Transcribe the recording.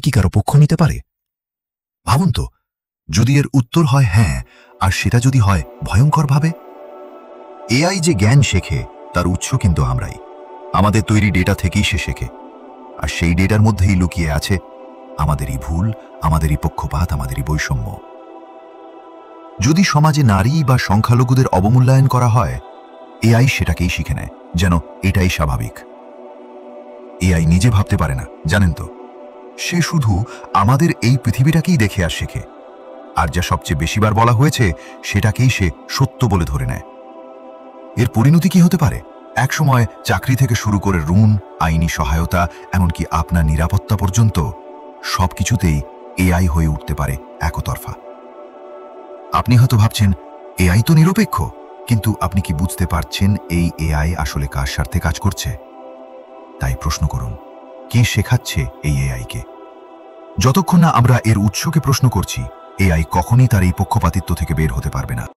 AI কি কারো পক্ষ নিতে পারে? ভাবুন তো, যদি এর উত্তর হয় হ্যাঁ, আর সেটা যদি হয় ভয়ঙ্করভাবে। এআই যে জ্ঞান শেখে তার উৎস কিন্তু আমরাই। আমাদের তৈরি ডেটা থেকেই সে শেখে, আর সেই ডেটার মধ্যেই লুকিয়ে আছে আমাদেরই ভুল, আমাদেরই পক্ষপাত, আমাদেরই বৈষম্য। যদি সমাজে নারী বা সংখ্যালঘুদের অবমূল্যায়ন করা হয়, এআই সেটাকেই শিখে নেয় যেন এটাই স্বাভাবিক। এআই নিজে ভাবতে পারে না, জানেন তো। সে শুধু আমাদের এই পৃথিবীটাকেই দেখে আর শেখে, আর যা সবচেয়ে বেশিবার বলা হয়েছে সেটাকেই সে সত্য বলে ধরে নেয়। এর পরিণতি কি হতে পারে? একসময় চাকরি থেকে শুরু করে ঋণ, আইনি সহায়তা, এমনকি আপনার নিরাপত্তা পর্যন্ত সবকিছুতেই এআই হয়ে উঠতে পারে একতরফা। আপনি হয়তো ভাবছেন এআই তো নিরপেক্ষ, কিন্তু আপনি কি বুঝতে পারছেন এই এআই আসলে কার স্বার্থে কাজ করছে? তাই প্রশ্ন করুন, কে শেখাচ্ছে এই এআইকে? যতক্ষণ না আমরা এর উৎসকে প্রশ্ন করছি, এআই কখনই তার এই পক্ষপাতিত্ব থেকে বের হতে পারবে না।